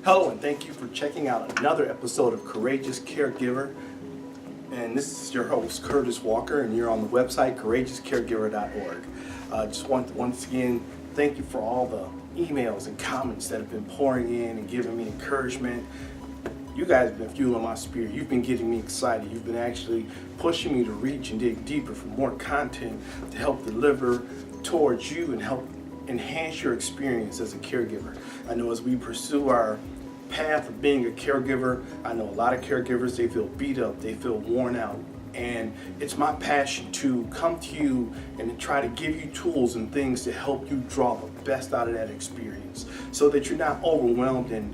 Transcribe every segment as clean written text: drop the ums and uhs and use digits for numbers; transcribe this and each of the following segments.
Hello, and thank you for checking out another episode of Courageous Caregiver. And this is your host, Curtis Walker, and you're on the website courageouscaregiver.org. Just want once again thank you for all the emails and comments that have been pouring in and giving me encouragement. You guys have been fueling my spirit. You've been getting me excited. You've been actually pushing me to reach and dig deeper for more content to help deliver towards you and help enhance your experience as a caregiver. I know as we pursue our path of being a caregiver, I know a lot of caregivers, they feel beat up, they feel worn out, and it's my passion to come to you and to try to give you tools and things to help you draw the best out of that experience so that you're not overwhelmed and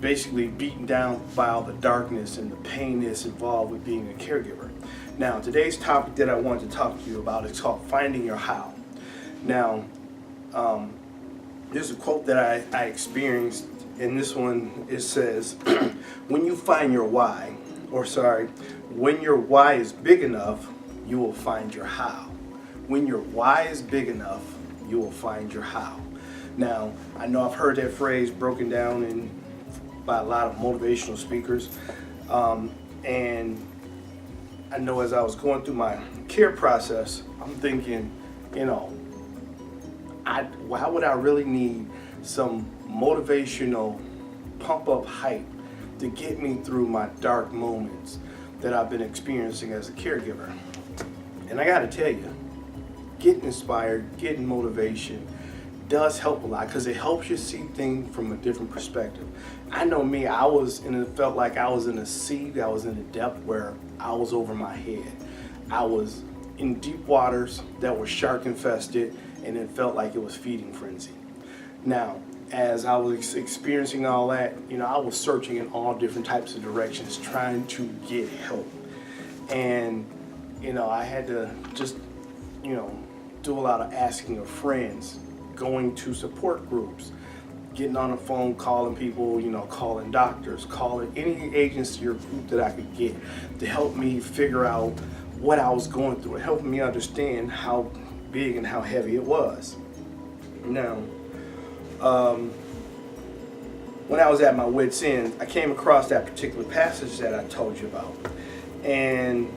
basically beaten down by all the darkness and the pain that's involved with being a caregiver. Now, today's topic that I wanted to talk to you about is called finding your how. Now, there's a quote that I experienced, and this one, it says, when you find your why, when your why is big enough, you will find your how. When your why is big enough, you will find your how. Now, I know I've heard that phrase broken down by a lot of motivational speakers, and I know as I was going through my care process, I'm thinking, why would I really need some motivational pump up hype to get me through my dark moments that I've been experiencing as a caregiver? And I gotta tell you, getting inspired, getting motivation does help a lot because it helps you see things from a different perspective. I know me, it felt like I was in a sea, I was in a depth where I was over my head. I was in deep waters that were shark infested, and it felt like it was feeding frenzy. Now, as I was experiencing all that, I was searching in all different types of directions, trying to get help. And, I had to just, do a lot of asking of friends, going to support groups, getting on the phone, calling people, calling doctors, calling any agency or group that I could get to help me figure out what I was going through, helping me understand how big and how heavy it was. Now, when I was at my wit's end, I came across that particular passage that I told you about. And,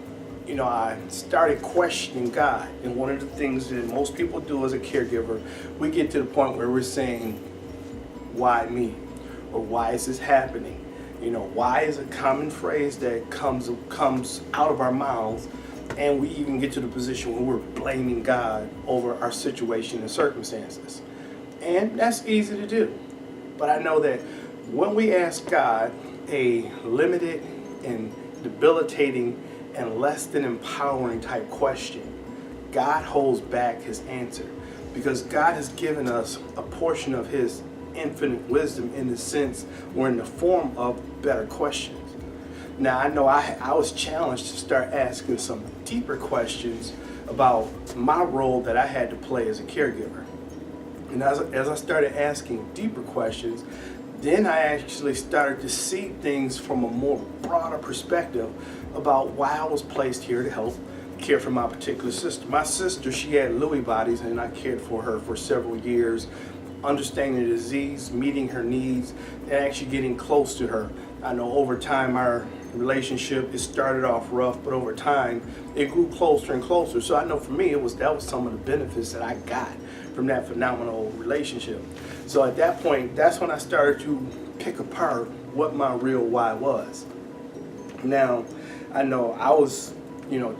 I started questioning God. And one of the things that most people do as a caregiver, we get to the point where we're saying, why me? Or why is this happening? Why is a common phrase that comes out of our mouths, and we even get to the position where we're blaming God over our situation and circumstances. And that's easy to do. But I know that when we ask God a limited and debilitating and less than empowering type question, God holds back his answer because God has given us a portion of his infinite wisdom in the sense or in the form of better questions. Now, I know I was challenged to start asking some deeper questions about my role that I had to play as a caregiver. And as I started asking deeper questions, then I actually started to see things from a more broader perspective about why I was placed here to help care for my particular sister. My sister, she had Lewy bodies, and I cared for her for several years, understanding the disease, meeting her needs, and actually getting close to her. I know over time our relationship, it started off rough, but over time it grew closer and closer. So I know for me that was some of the benefits that I got from that phenomenal relationship. So at that point, that's when I started to pick apart what my real why was. Now, I know I was,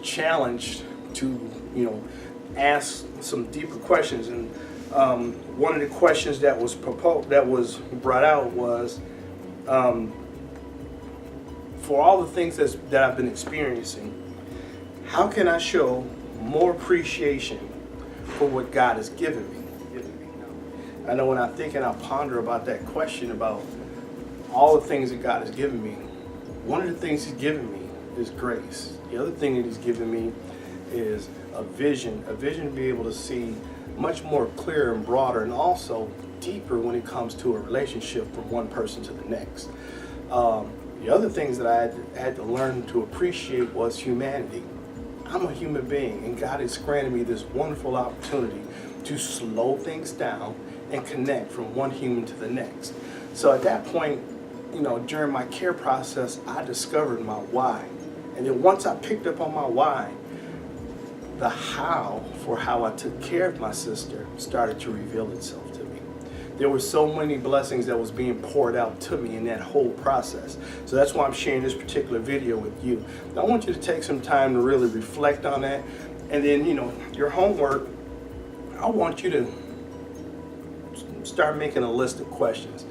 challenged to, ask some deeper questions, and one of the questions that was brought out was, for all the things that I've been experiencing, how can I show more appreciation for what God has given me? I know when I think and I ponder about that question about all the things that God has given me, one of the things he's given me is grace. The other thing that he's given me is a vision to be able to see much more clear and broader and also deeper when it comes to a relationship from one person to the next. The other things that I had to learn to appreciate was humanity. I'm a human being, and God has granted me this wonderful opportunity to slow things down and connect from one human to the next. So at that point, during my care process, I discovered my why. And then once I picked up on my why, the how for how I took care of my sister started to reveal itself to me. There were so many blessings that was being poured out to me in that whole process. So that's why I'm sharing this particular video with you. I want you to take some time to really reflect on that. And then, your homework, I want you to start making a list of questions.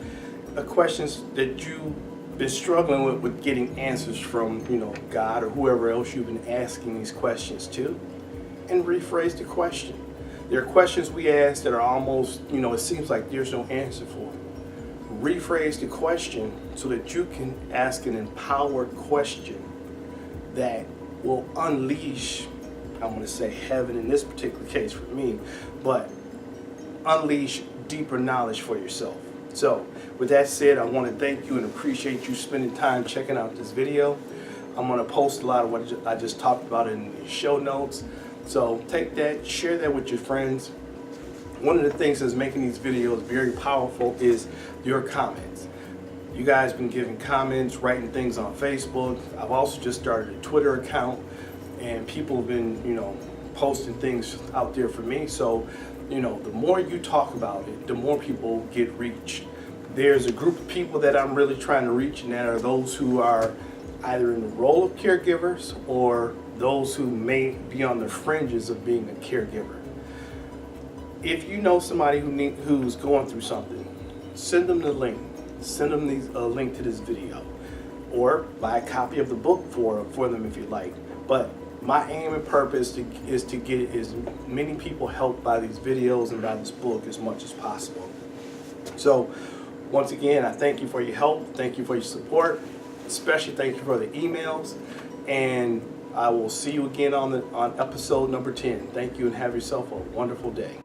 Questions that you've been struggling with getting answers from, God or whoever else you've been asking these questions to, and rephrase the question. There are questions we ask that are almost, it seems like there's no answer for. Rephrase the question so that you can ask an empowered question that will unleash, I'm going to say heaven in this particular case for me, but unleash deeper knowledge for yourself. So with that said, I want to thank you and appreciate you spending time checking out this video. I'm going to post a lot of what I just talked about in the show notes. So take that, share that with your friends. One of the things that's making these videos very powerful is your comments. You guys been giving comments, writing things on Facebook. I've also just started a Twitter account, and people have been, posting things out there for me. So, the more you talk about it, the more people get reached. There's a group of people that I'm really trying to reach, and that are those who are either in the role of caregivers or those who may be on the fringes of being a caregiver. If you know somebody who's going through something, send them the link. Send them a link to this video, or buy a copy of the book for them if you like. But my aim and purpose is to get as many people helped by these videos and by this book as much as possible. So once again, I thank you for your help. Thank you for your support. Especially thank you for the emails. And I will see you again on episode number 10. Thank you and have yourself a wonderful day.